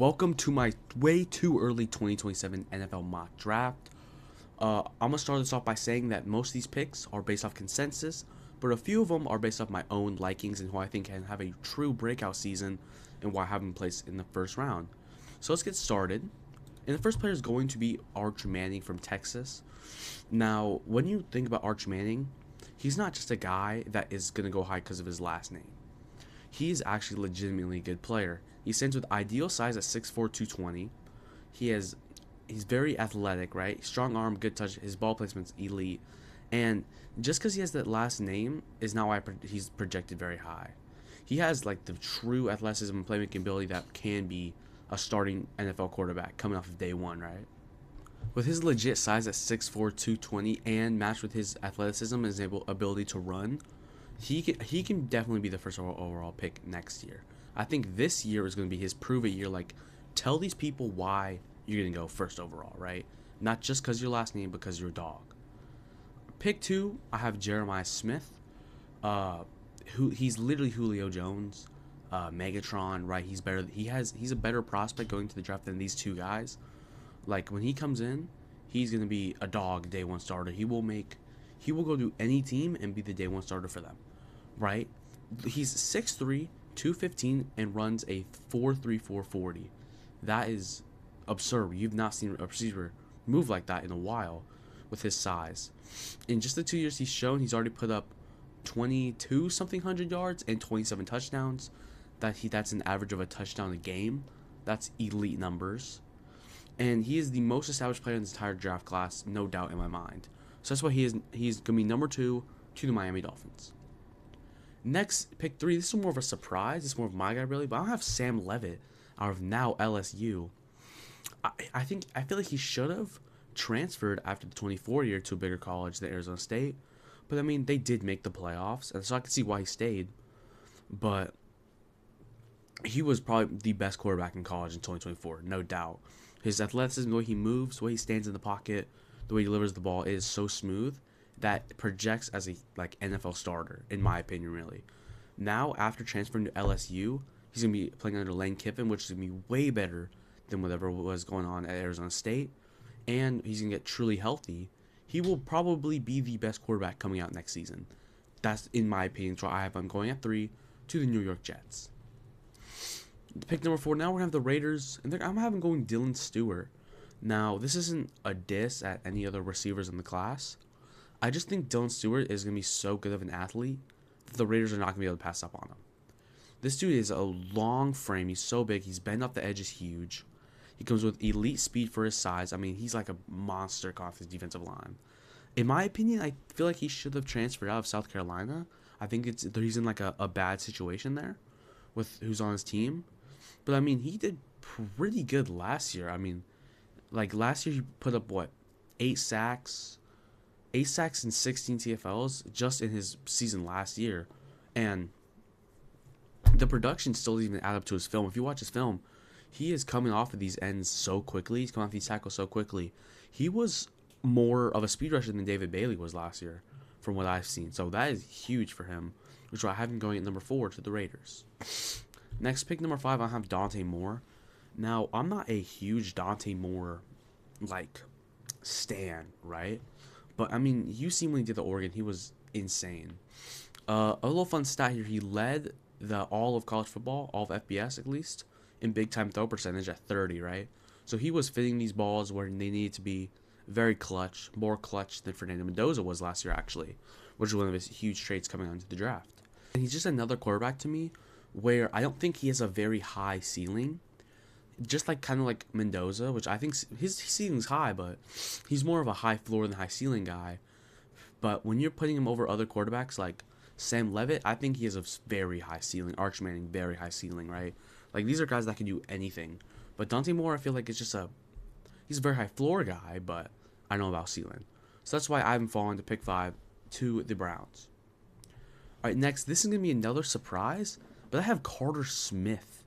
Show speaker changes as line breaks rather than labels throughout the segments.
Welcome to my way too early 2027 NFL mock draft. I'm going to start this off by saying that most of these picks are based off consensus, but a few of them are based off my own likings and who I think can have a true breakout season and why I have them placed in the first round. So let's get started. And the first player is going to be Arch Manning from Texas. Now, when you think about Arch Manning, he's not just a guy that is going to go high because of his last name. He's actually legitimately a good player. He stands with ideal size at 6'4", 220. He's very athletic, right? Strong arm, good touch. His ball placement's elite. And just because he has that last name is not why he's projected very high. He has like the true athleticism and playmaking ability that can be a starting NFL quarterback coming off of day one, right? With his legit size at 6'4", 220 and matched with his athleticism and his ability to run, he can definitely be the first overall pick next year. I think this year is going to be his prove it year. Like, tell these people why you're going to go first overall, right? Not just because your last name, because you're a dog. Pick 2, I have Jeremiah Smith. He's literally Julio Jones, Megatron, right? He's better. He's a better prospect going to the draft than these two guys. Like, when he comes in, he's going to be a dog day one starter. He will go to any team and be the day one starter for them, right? He's 6'3", 215, and runs a 4.34 40. That is absurd. You've not seen a receiver move like that in a while with his size. In just the 2 years he's shown, he's already put up 22 something hundred yards and 27 touchdowns. That's an average of a touchdown a game. That's elite numbers. And he is the most established player in this entire draft class, no doubt in my mind. So that's why he's going to be number 2 to the Miami Dolphins. Next, pick 3. This is more of a surprise. This is more of my guy, really. But I don't have Sam Levitt out of now LSU. I feel like he should have transferred after the 24 year to a bigger college than Arizona State. But, I mean, they did make the playoffs. And so I can see why he stayed. But he was probably the best quarterback in college in 2024, no doubt. His athleticism, the way he moves, the way he stands in the pocket, the way he delivers the ball is so smooth that projects as a NFL starter, in my opinion, really. Now, after transferring to LSU, he's going to be playing under Lane Kiffin, which is going to be way better than whatever was going on at Arizona State. And he's going to get truly healthy. He will probably be the best quarterback coming out next season. That's, in my opinion, so I'm going at 3 to the New York Jets. Pick number 4, now we're going to have the Raiders, and I'm having going Dylan Stewart. Now, this isn't a diss at any other receivers in the class. I just think Dylan Stewart is going to be so good of an athlete that the Raiders are not going to be able to pass up on him. This dude is a long frame. He's so big. He's bent off the edge is huge. He comes with elite speed for his size. I mean, he's like a monster off his defensive line. In my opinion, I feel like he should have transferred out of South Carolina. I think he's in like a bad situation there with who's on his team. But, I mean, he did pretty good last year. I mean, like last year he put up, 8 sacks? 8 sacks and 16 TFLs just in his season last year. And the production still doesn't even add up to his film. If you watch his film, he is coming off of these ends so quickly. He's coming off these tackles so quickly. He was more of a speed rusher than David Bailey was last year, from what I've seen. So that is huge for him, which is why I have him going at number 4 to the Raiders. Next, pick number 5, I have Dante Moore. Now, I'm not a huge Dante Moore, stan, right? But, I mean, you seen when he did the Oregon, he was insane. A little fun stat here, he led all of college football, all of FBS at least, in big-time throw percentage at 30, right? So he was fitting these balls where they needed to be very clutch, more clutch than Fernando Mendoza was last year, actually, which is one of his huge traits coming onto the draft. And he's just another quarterback to me where I don't think he has a very high ceiling, just kind of like Mendoza, which I think his ceiling's high, but he's more of a high floor than high ceiling guy. But when you're putting him over other quarterbacks like Sam Levitt, I think he has a very high ceiling. Arch Manning, very high ceiling, right? Like, these are guys that can do anything. But Dante Moore, I feel like it's just he's a very high floor guy, but I don't know about ceiling. So that's why I haven't fallen to pick 5 to the Browns. All right, next, this is going to be another surprise, but I have Carter Smith,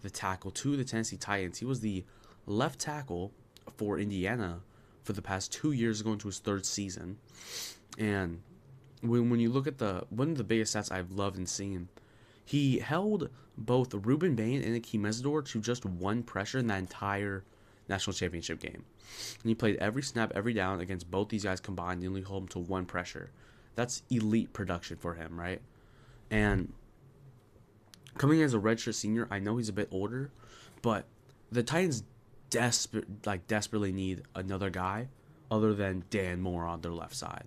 the tackle, to the Tennessee Titans. He was the left tackle for Indiana for the past 2 years, going to his 3rd season. And when you look at one of the biggest stats I've loved and seen, He held both Ruben Bain and Akeem Mesidor to just one pressure in that entire national championship game. And he played every snap, every down against both these guys combined and only hold him to one pressure. That's elite production for him, right? And coming as a redshirt senior, I know he's a bit older, but the Titans desperately need another guy other than Dan Moore on their left side.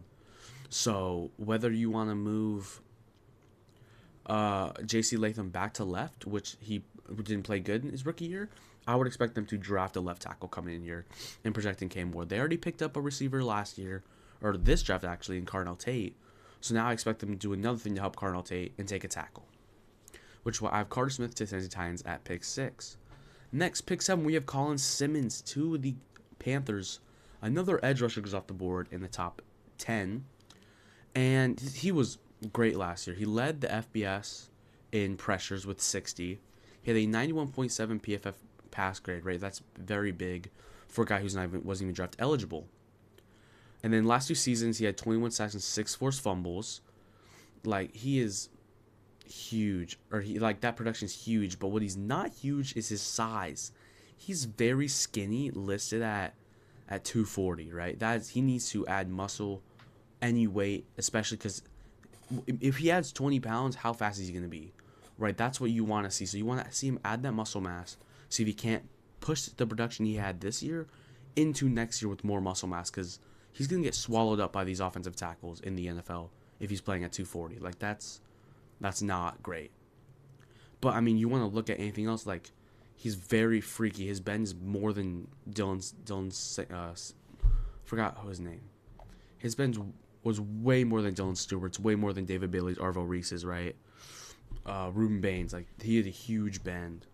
So whether you want to move J.C. Latham back to left, which he didn't play good in his rookie year, I would expect them to draft a left tackle coming in here and projecting Cam Ward. They already picked up a receiver last year, or this draft actually, in Carnell Tate. So now I expect them to do another thing to help Carnell Tate and take a tackle, which I have Carter Smith to Tennessee Titans at pick 6. Next, pick 7, we have Colin Simmons to the Panthers. Another edge rusher goes off the board in the top 10. And he was great last year. He led the FBS in pressures with 60. He had a 91.7 PFF pass grade, right? That's very big for a guy who's wasn't even draft eligible. And then last 2 seasons, he had 21 sacks and 6 forced fumbles. Like, he is huge, or that production is huge, but what he's not huge is his size. He's very skinny, listed at 240, right? He needs to add muscle, any weight, especially because if he adds 20 pounds, how fast is he going to be, right? That's what you want to see. So you want to see him add that muscle mass, see if he can't push the production he had this year into next year with more muscle mass, because he's going to get swallowed up by these offensive tackles in the NFL if he's playing at 240. Like, that's not great. But, I mean, you want to look at anything else, like, he's very freaky. His bend is more than forgot his name. His bend was way more than Dylan Stewart's, way more than David Bailey's, Arvo Reese's, right? Ruben Baines, like, he had a huge bend,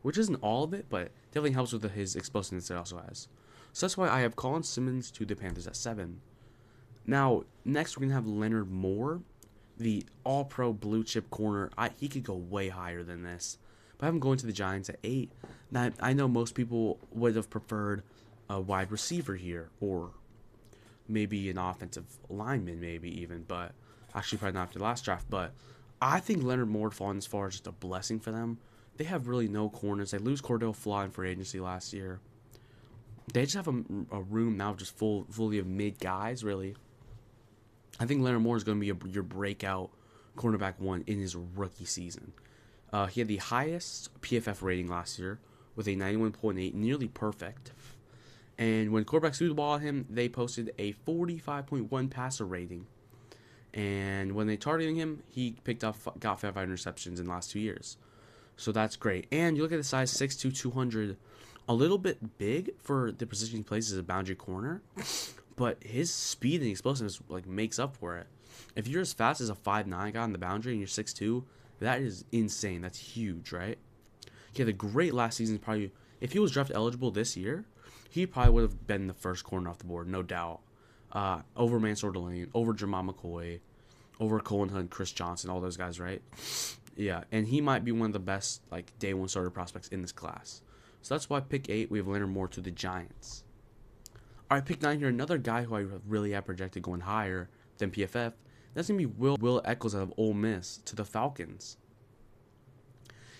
which isn't all of it, but definitely helps with his explosiveness it also has. So that's why I have Colin Simmons to the Panthers at 7. Now, next we're going to have Leonard Moore, the all-pro blue-chip corner. He could go way higher than this, but I have him going to the Giants at 8. Now, I know most people would have preferred a wide receiver here, or maybe an offensive lineman, maybe even, but actually probably not after the last draft. But I think Leonard Moore falling as far as just a blessing for them. They have really no corners. They lose Cordell Flaw in free agency last year. They just have a room now just fully of mid guys, really. I think Leonard Moore is going to be your breakout cornerback one in his rookie season. He had the highest PFF rating last year with a 91.8, nearly perfect. And when quarterbacks threw the ball at him, they posted a 45.1 passer rating. And when they targeted him, he got 5 interceptions in the last 2 years. So that's great. And you look at the size, 6'2", 200, a little bit big for the position he plays as a boundary corner. But his speed and explosiveness makes up for it. If you're as fast as a 5'9" guy on the boundary and you're 6'2", that is insane. That's huge, right? He had a great last season. Probably, if he was draft eligible this year, he probably would have been the first corner off the board, no doubt. Over Mansour Delane, over Jamal McCoy, over Colin Hood, Chris Johnson, all those guys, right? Yeah, and he might be one of the best day one starter prospects in this class. So that's why pick 8, we have Leonard Moore to the Giants. All right, pick 9 here, another guy who I really have projected going higher than PFF. That's going to be Will Eccles out of Ole Miss to the Falcons.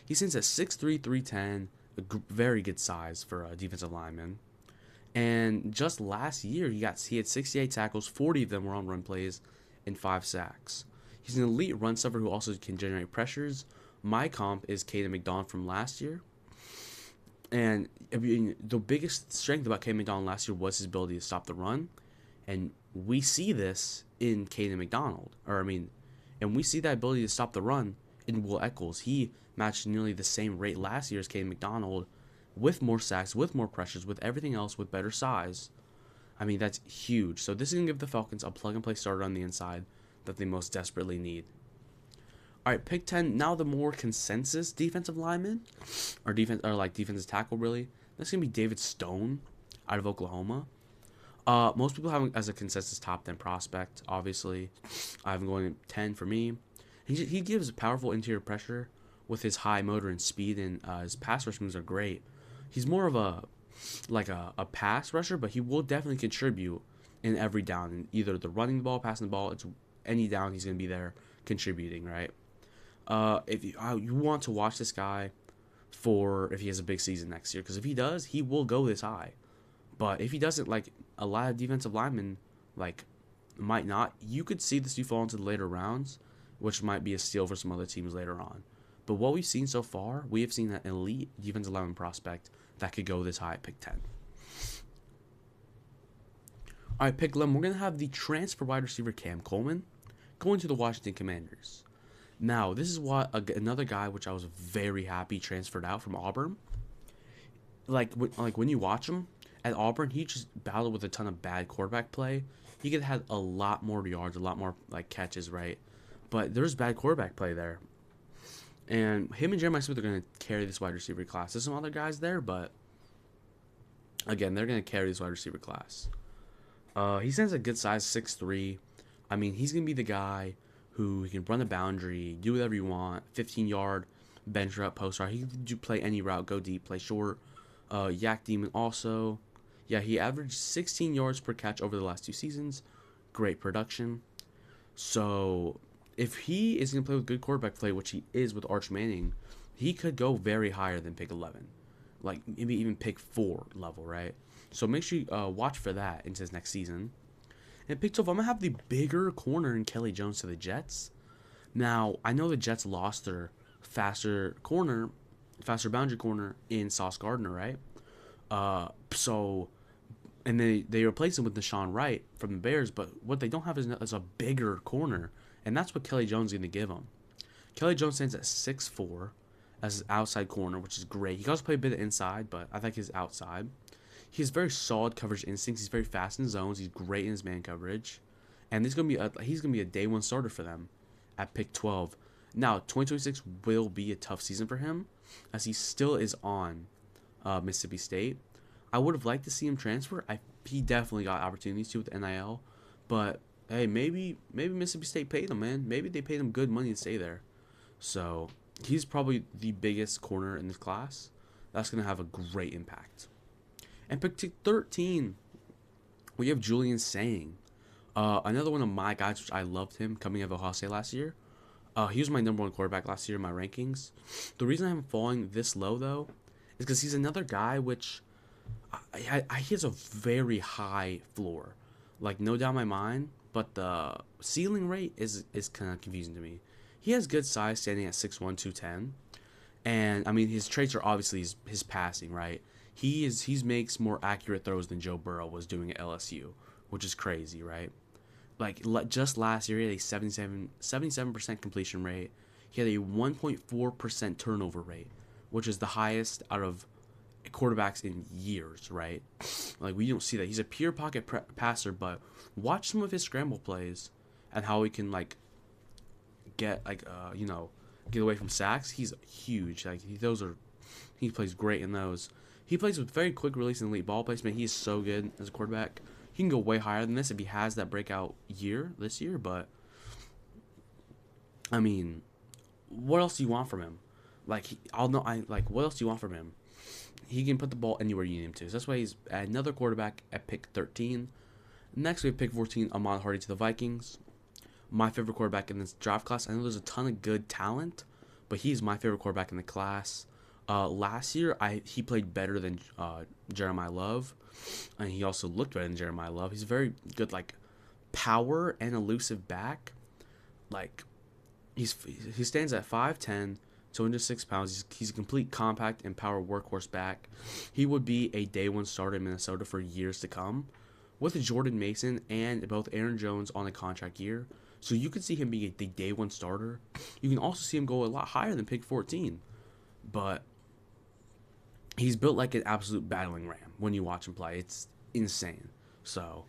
He sits at 6'3", 310, a very good size for a defensive lineman. And just last year, he had 68 tackles, 40 of them were on run plays, and 5 sacks. He's an elite run stuffer who also can generate pressures. My comp is Caden McDonald from last year. And the biggest strength about Caden McDonald last year was his ability to stop the run. And we see this in Caden McDonald. And we see that ability to stop the run in Will Eccles. He matched nearly the same rate last year as Caden McDonald, with more sacks, with more pressures, with everything else, with better size. That's huge. So this is going to give the Falcons a plug-and-play starter on the inside that they most desperately need. All right, pick 10. Now the more consensus defensive lineman, or defensive tackle, really. That's going to be David Stone out of Oklahoma. Most people have him as a consensus top 10 prospect, obviously. I have him going 10 for me. He gives powerful interior pressure with his high motor and speed, and his pass rush moves are great. He's more of a pass rusher, but he will definitely contribute in every down. In either the running the ball, passing the ball, it's any down he's going to be there contributing, right? If you want to watch this guy for if he has a big season next year, because if he does, he will go this high. But if he doesn't, like a lot of defensive linemen, like might not, you could see this dude fall into the later rounds, which might be a steal for some other teams later on. But what we've seen so far, we have seen an elite defensive lineman prospect that could go this high at pick 10. All right, pick 11, we're going to have the transfer wide receiver Cam Coleman going to the Washington Commanders. Now, this is what another guy which I was very happy transferred out from Auburn. Like when you watch him at Auburn, he just battled with a ton of bad quarterback play. He could have had a lot more yards, a lot more like catches, right? But there's bad quarterback play there. And him and Jeremiah Smith are going to carry this wide receiver class. There's some other guys there, but again, they're going to carry this wide receiver class. He stands a good size, 6'3". I mean, he's going to be the guy who he can run the boundary, do whatever you want, 15-yard bench route, post route. He can do play any route, go deep, play short. Yak Demon also. Yeah, he averaged 16 yards per catch over the last 2 seasons. Great production. So if he is going to play with good quarterback play, which he is with Arch Manning, he could go very higher than pick 11. Like maybe even pick 4 level, right? So make sure you watch for that into his next season. And pick 12, I'm going to have the bigger corner in Kelly Jones to the Jets. Now, I know the Jets lost their faster boundary corner in Sauce Gardner, right? And they replaced him with Deshaun Wright from the Bears, but what they don't have is a bigger corner, and that's what Kelly Jones is going to give them. Kelly Jones stands at 6'4" as his outside corner, which is great. He can also play a bit of inside, but I think he's outside. He has very solid coverage instincts. He's very fast in zones. He's great in his man coverage, and he's gonna be a day 1 starter for them at pick 12. Now, 2026 will be a tough season for him, as he still is on Mississippi State. I would have liked to see him transfer. He definitely got opportunities to with NIL, but hey, maybe Mississippi State paid him, man. Maybe they paid him good money to stay there. So he's probably the biggest corner in this class. That's gonna have a great impact. And pick 13, we have Julian Sang. Another one of my guys, which I loved him coming out of Ohio State last year. He was my number 1 quarterback last year in my rankings. The reason I'm falling this low, though, is because he's another guy which he has a very high floor. Like, no doubt in my mind, but the ceiling rate is kind of confusing to me. He has good size, standing at 6'1", 210. And, I mean, his traits are obviously his passing, right? He makes more accurate throws than Joe Burrow was doing at LSU, which is crazy, right? Like, just last year, he had a 77% completion rate. He had a 1.4% turnover rate, which is the highest out of quarterbacks in years, right? Like, we don't see that. He's a pure pocket passer, but watch some of his scramble plays and how he can, like, get away from sacks. He's huge. Like, he plays great in those. He plays with very quick release and elite ball placement. He is so good as a quarterback. He can go way higher than this if he has that breakout year this year. But, I mean, what else do you want from him? Like, what else do you want from him? He can put the ball anywhere you need him to. So that's why he's another quarterback at pick 13. Next, we have pick 14, Ahmad Hardy to the Vikings. My favorite quarterback in this draft class. I know there's a ton of good talent, but he's my favorite quarterback in the class. Last year, he played better than Jeremiah Love, and he also looked better than Jeremiah Love. He's very good, like, power and elusive back. Like, he stands at 5'10", 206 pounds. He's a complete compact and power workhorse back. He would be a day 1 starter in Minnesota for years to come, with Jordan Mason and both Aaron Jones on a contract year. So you could see him be the day 1 starter. You can also see him go a lot higher than pick 14, but he's built like an absolute battling ram when you watch him play. It's insane. So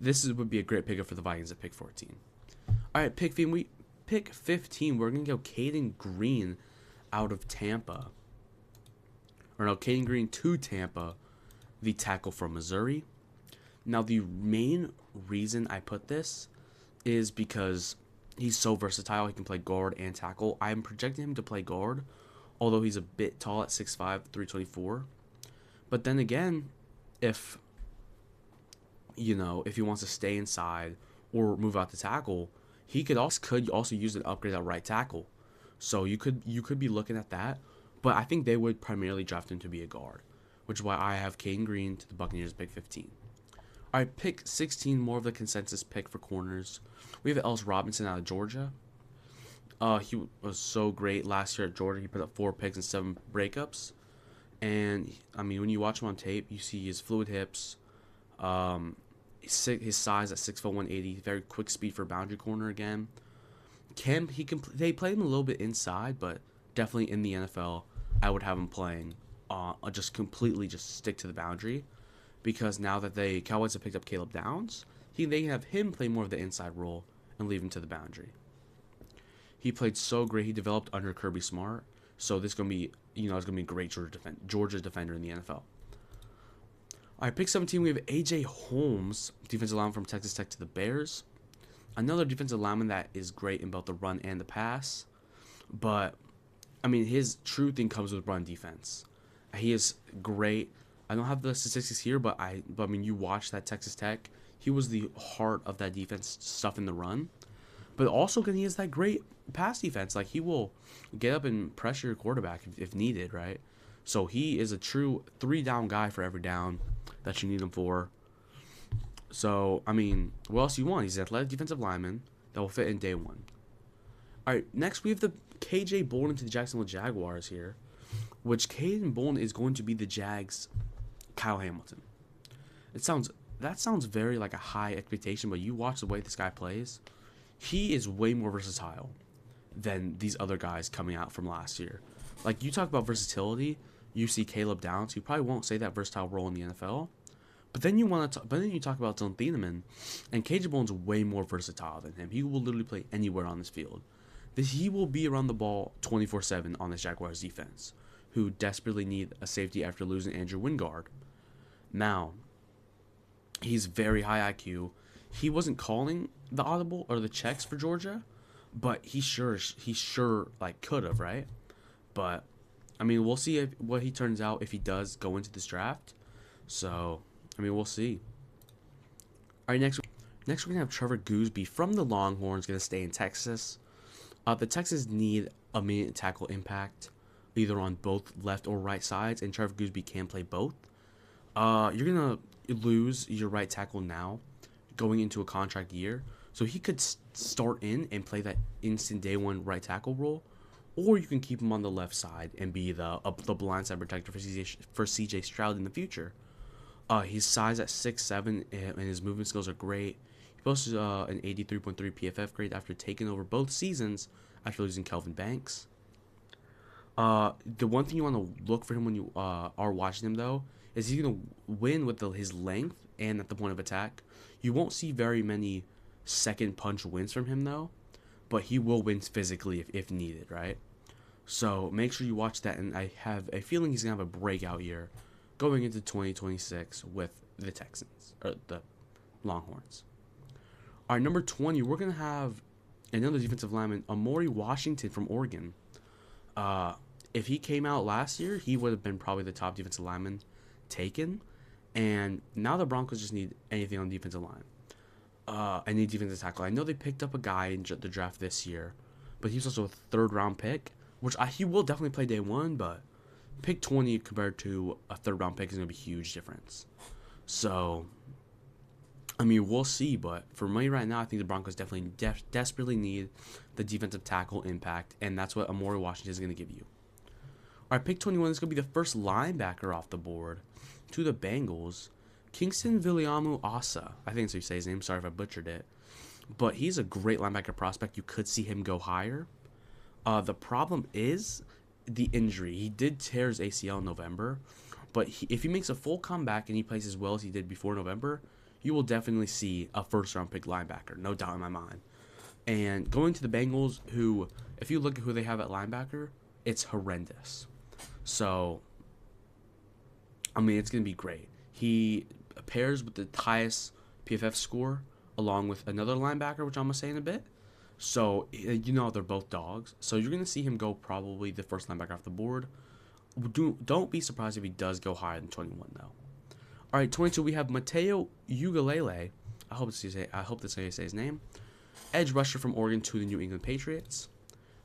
would be a great pickup for the Vikings at pick 14. All right, pick 15. We're going to go Caden Green out of Tampa. Or no, Caden Green to Tampa, the tackle from Missouri. Now, the main reason I put this is because he's so versatile. He can play guard and tackle. I'm projecting him to play guard, although he's a bit tall at 6'5", 324. But then again, if he wants to stay inside or move out to tackle, he could also use an upgrade at right tackle. So you could be looking at that, but I think they would primarily draft him to be a guard, which is why I have Caden Green to the Buccaneers pick 15. All right, pick 16, more of the consensus pick for corners. We have Ellis Robinson out of Georgia. He was so great last year at Georgia. He put up 4 picks and 7 breakups. And, I mean, when you watch him on tape, you see his fluid hips, his size at 6'4", 180, very quick speed for boundary corner again. They played him a little bit inside, but definitely in the NFL, I would have him playing just completely just stick to the boundary, because now that the Cowboys have picked up Caleb Downs, they can have him play more of the inside role and leave him to the boundary. He played so great. He developed under Kirby Smart, so this is gonna be it's gonna be a great Georgia defender in the NFL. All right, pick 17. We have AJ Holmes, defensive lineman from Texas Tech to the Bears. Another defensive lineman that is great in both the run and the pass, but I mean his true thing comes with run defense. He is great. I don't have the statistics here, but I mean you watch that Texas Tech. He was the heart of that defense, stuff in the run, but also he has that great pass defense. Like he will get up and pressure your quarterback if needed, right? So he is a true 3-down guy for every down that you need him for. So, I mean, what else you want? He's an athletic defensive lineman that will fit in day one. All right, next we have the KJ Bolden to the Jacksonville Jaguars here, which Caden Bolden is going to be the Jags' Kyle Hamilton. That sounds very like a high expectation, but you watch the way this guy plays, he is way more versatile than these other guys coming out from last year. Like, you talk about versatility, you see Caleb Downs, who probably won't say that versatile role in the NFL. But then you talk about Dylan Thieneman, and KJ Bolden's way more versatile than him. He will literally play anywhere on this field. He will be around the ball 24/7 on this Jaguars defense, who desperately need a safety after losing Andrew Wingard. Now, he's very high IQ. He wasn't calling the audible or the checks for Georgia, but he sure like could have, right? But I mean, we'll see what he turns out if he does go into this draft. So, I mean, we'll see. All right, next we're gonna have Trevor Goosby from the Longhorns, gonna stay in Texas. The Texans need immediate tackle impact, either on both left or right sides, and Trevor Goosby can play both. You're gonna lose your right tackle now, going into a contract year, so he could start in and play that instant day one right tackle role, or you can keep him on the left side and be the blindside protector for CJ Stroud in the future. His size at 6'7", and his movement skills are great. He posted an 83.3 PFF grade after taking over both seasons after losing Kelvin Banks. The one thing you want to look for him when you are watching him, though, is he's going to win with his length and at the point of attack. You won't see very many second punch wins from him, though, but he will win physically if needed, right? So make sure you watch that, and I have a feeling he's going to have a breakout year going into 2026 with the Texans, or the Longhorns. All right, number 20, we're going to have another defensive lineman, Amori Washington from Oregon. If he came out last year, he would have been probably the top defensive lineman taken. And now the Broncos just need anything on the defensive line. Any defensive tackle. I know they picked up a guy in the draft this year, but he's also a third-round pick, which he will definitely play day one, but pick 20 compared to a third-round pick is going to be a huge difference. So, I mean, we'll see, but for me right now, I think the Broncos definitely desperately need the defensive tackle impact, and that's what Amori Washington is going to give you. All right, pick 21 is going to be the first linebacker off the board to the Bengals, Kingston Viliamu Asa. I think that's how you say his name. Sorry if I butchered it. But he's a great linebacker prospect. You could see him go higher. The problem is the injury. He did tear his ACL in November, but if he makes a full comeback and he plays as well as he did before November, you will definitely see a first-round pick linebacker, no doubt in my mind. And going to the Bengals, who, if you look at who they have at linebacker, it's horrendous. So, I mean, it's going to be great. He pairs with the highest PFF score along with another linebacker, which I'm going to say in a bit. So, you know, they're both dogs. So, you're going to see him go probably the first linebacker off the board. Don't be surprised if he does go higher than 21, though. All right, 22, we have Mateo Ugalele. I hope that's how you say his name. Edge rusher from Oregon to the New England Patriots.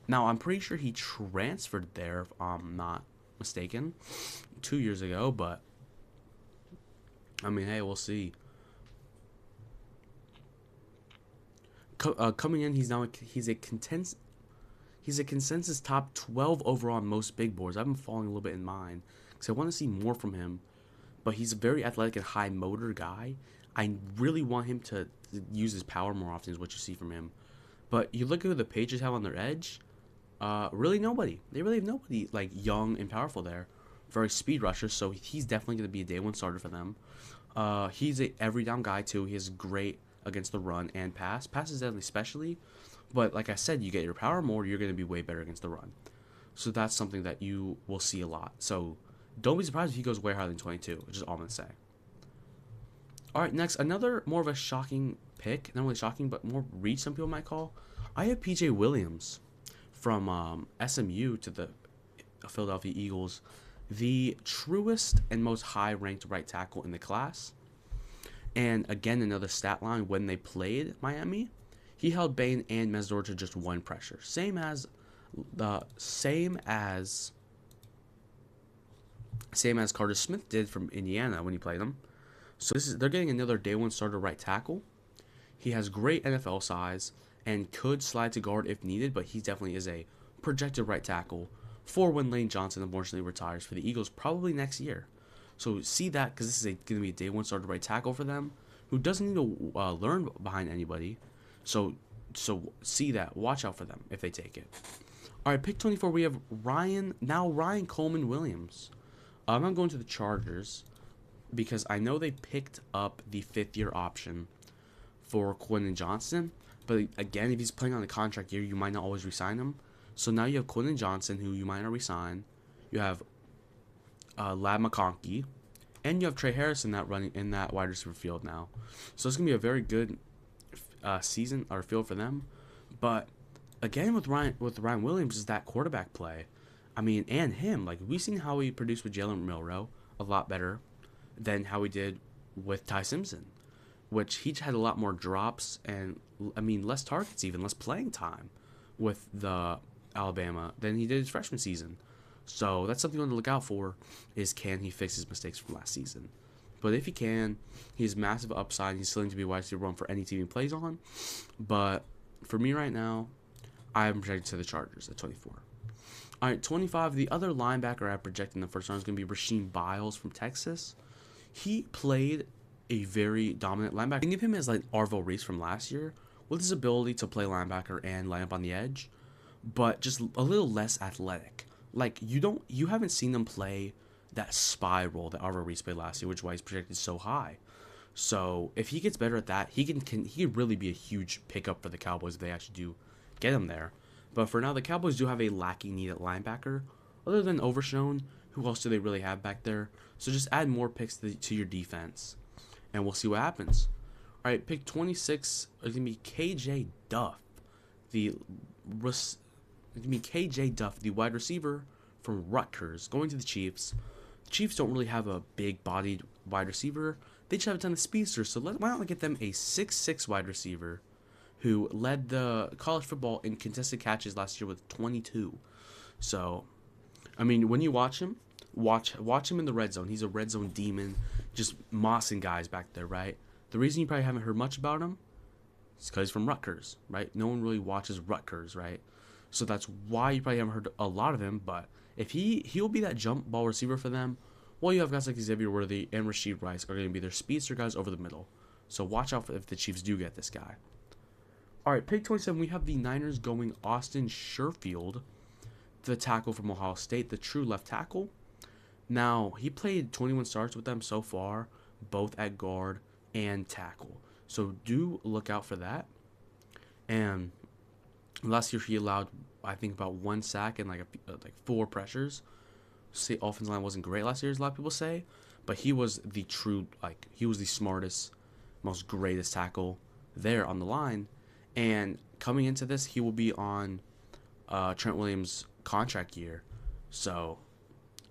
Now, I'm pretty sure he transferred there, if I'm not mistaken, 2 years ago, but I mean, hey, we'll see. Coming in, he's a consensus top 12 overall on most big boards. I've been falling a little bit in mine because I want to see more from him. But he's a very athletic and high motor guy. I really want him to use his power more often, is what you see from him. But you look at who the Patriots have on their edge. Really nobody. They really have nobody like young and powerful there. Very speed rusher, so he's definitely going to be a day one starter for them. He's a every down guy too. He is great against the run and pass. Pass is definitely especially, but like I said, you get your power more, you're going to be way better against the run. So that's something that you will see a lot. So don't be surprised if he goes way higher than 22, which is all I'm going to say. All right, next, another more of a shocking pick. Not really shocking, but more reach, some people might call. I have PJ Williams from SMU to the Philadelphia Eagles, the truest and most high-ranked right tackle in the class. And again, another stat line, when they played Miami, he held Bain and Mesdor to just one pressure. Same as Carter Smith did from Indiana when he played him. So they're getting another day one starter right tackle. He has great NFL size and could slide to guard if needed, but he definitely is a projected right tackle for when Lane Johnson unfortunately retires for the Eagles probably next year. So see that, because this is going to be a day one starter right tackle for them who doesn't need to learn behind anybody. So see that. Watch out for them if they take it. All right, pick 24, we have Ryan Coleman Williams. I'm not going to the Chargers because I know they picked up the 5th-year option for Quentin Johnson. But again, if he's playing on a contract year, you might not always re-sign him. So now you have Quentin Johnson, who you might not re-sign. You have Lad McConkey, and you have Trey Harrison running in that wide receiver field now. So it's gonna be a very good season or field for them. But again, with Ryan Williams is that quarterback play. I mean, and him, like, we've seen how he produced with Jalen Milroe a lot better than how he did with Ty Simpson, which he had a lot more drops and, I mean, less targets, even less playing time with the Alabama than he did his freshman season. So that's something you want to look out for, is can he fix his mistakes from last season. But if he can, he has massive upside. He's still going to be wide receiver one for any team he plays on. But for me right now, I'm projected to the Chargers at 24. All right, 25, the other linebacker I projected in the first round is going to be Rasheem Biles from Texas. He played a very dominant linebacker. Think of him as like Arvo Reese from last year, with his ability to play linebacker and line up on the edge, but just a little less athletic. Like, you haven't seen them play that spy role that Arvo Reese played last year, which is why he's projected so high. So if he gets better at that, he can really be a huge pickup for the Cowboys if they actually do get him there. But for now, the Cowboys do have a lacking need at linebacker. Other than Overshown, who else do they really have back there? So just add more picks to your defense, and we'll see what happens. All right, pick 26 is going to be KJ Duff, the wide receiver from Rutgers, going to the Chiefs. The Chiefs don't really have a big-bodied wide receiver. They just have a ton of speedsters, so why not get them a 6'6" wide receiver who led the college football in contested catches last year with 22. So, I mean, when you watch him, watch him in the red zone. He's a red zone demon, just mossing guys back there, right? The reason you probably haven't heard much about him is because he's from Rutgers, right? No one really watches Rutgers, right? So that's why you probably haven't heard a lot of him. But if he'll be that jump ball receiver for them, well, you have guys like Xavier Worthy and Rashid Rice are going to be their speedster guys over the middle. So watch out if the Chiefs do get this guy. All right, pick 27, we have the Niners going Austin Sherfield, the tackle from Ohio State, the true left tackle. Now, he played 21 starts with them so far, both at guard and tackle. So do look out for that. And last year he allowed, I think, about 1 sack and like 4 pressures. Say offensive line wasn't great last year, as a lot of people say, but he was the smartest, most greatest tackle there on the line. And coming into this, he will be on Trent Williams' contract year. So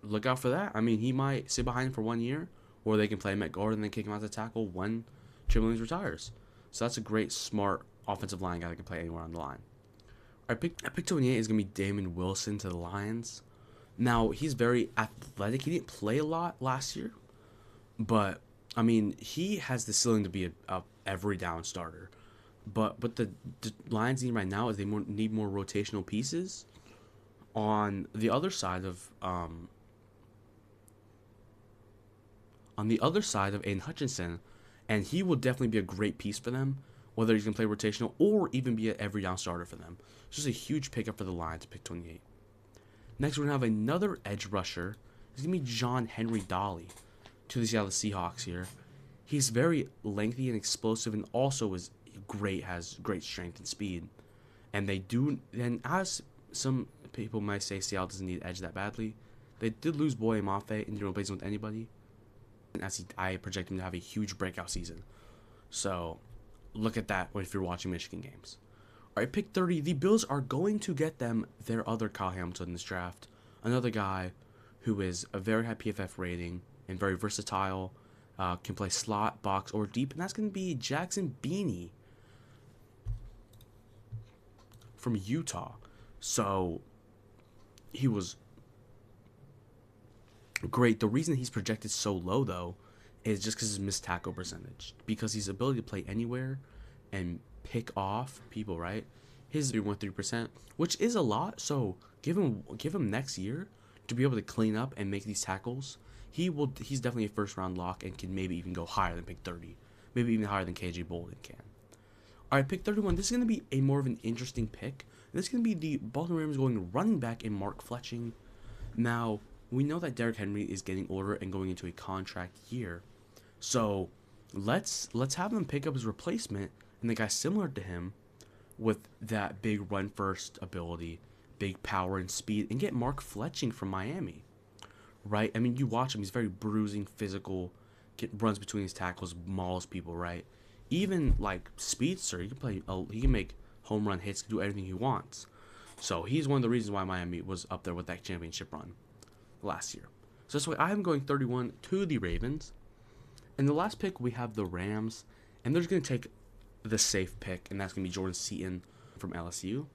look out for that. I mean, he might sit behind him for 1 year, or they can play him at guard and then kick him out to tackle when Trent Williams retires. So that's a great, smart offensive line guy that can play anywhere on the line. I picked 28 is going to be Damon Wilson to the Lions. Now, he's very athletic. He didn't play a lot last year, but I mean, he has the ceiling to be a every down starter. But the Lions need right now is they need more rotational pieces. On the other side of Aiden Hutchinson, and he will definitely be a great piece for them, whether he's gonna play rotational or even be an every down starter for them. It's just a huge pickup for the Lions to pick 28. Next, we're gonna have another edge rusher. It's gonna be John Henry Dolly to the Seattle Seahawks here. He's very lengthy and explosive, and also has great strength and speed. And as some people might say, Seattle doesn't need edge that badly. They did lose Boye Mafe and didn't replace him with anybody. And I project him to have a huge breakout season. So look at that if you're watching Michigan games. All right, pick 30. The Bills are going to get them their other Kyle Hamilton in this draft. Another guy who is a very high PFF rating and very versatile. Can play slot, box, or deep. And that's going to be Jackson Beanie from Utah. So he was great. The reason he's projected so low, though, is just because his missed tackle percentage. Because his ability to play anywhere and pick off people, right? His 3.3%, which is a lot. So give him next year to be able to clean up and make these tackles. He's definitely a first round lock and can maybe even go higher than pick 30. Maybe even higher than KJ Bolden can. Alright, pick 31. This is going to be a more of an interesting pick. This is going to be the Baltimore Ravens going running back in Mark Fletching. Now, we know that Derrick Henry is getting older and going into a contract year. So let's have him pick up his replacement and the guy similar to him with that big run first ability, big power and speed, and get Mark Fletching from Miami. Right? I mean, you watch him, he's very bruising, physical, runs between his tackles, mauls people, right? Even like speedster, he can make home run hits, do everything he wants. So he's one of the reasons why Miami was up there with that championship run last year. So that's why I am going 31 to the Ravens. And the last pick, we have the Rams, and they're just going to take the safe pick, and that's going to be Jordan Seaton from LSU.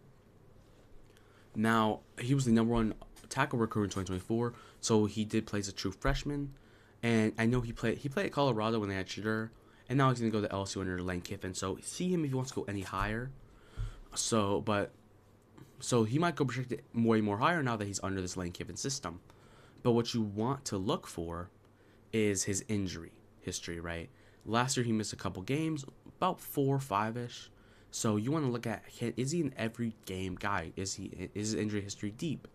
Now, he was the number one tackle recruit in 2024, so he did play as a true freshman. And I know he played at Colorado when they had Shedeur, and now he's going to go to LSU under Lane Kiffin. So see him if he wants to go any higher. So he might go projected way more higher now that he's under this Lane Kiffin system. But what you want to look for is his injury history, right? Last year he missed a couple games, about 4 or 5-ish. So you want to look at, is he an every game guy? Is his injury history deep?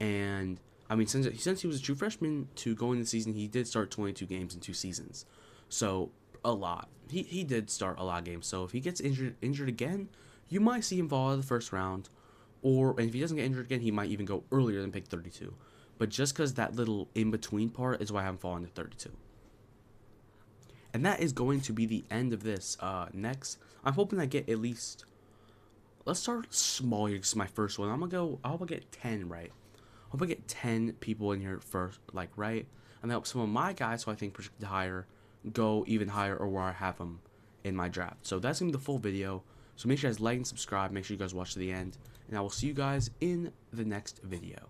And I mean, since he was a true freshman to go into the season, he did start 22 games in 2 seasons. So a lot. He did start a lot of games. So if he gets injured again, you might see him fall out of the first round. And if he doesn't get injured again, he might even go earlier than pick 32. But just because that little in-between part is why I haven't fallen to 32. And that is going to be the end of this. Next, I'm hoping I get at least... Let's start small here. This is my first one. I hope I get 10 right. I hope I get 10 people in here first, right. And I hope some of my guys who I think projected higher go even higher or where I have them in my draft. So that's going to be the full video. So make sure you guys like and subscribe. Make sure you guys watch to the end. And I will see you guys in the next video.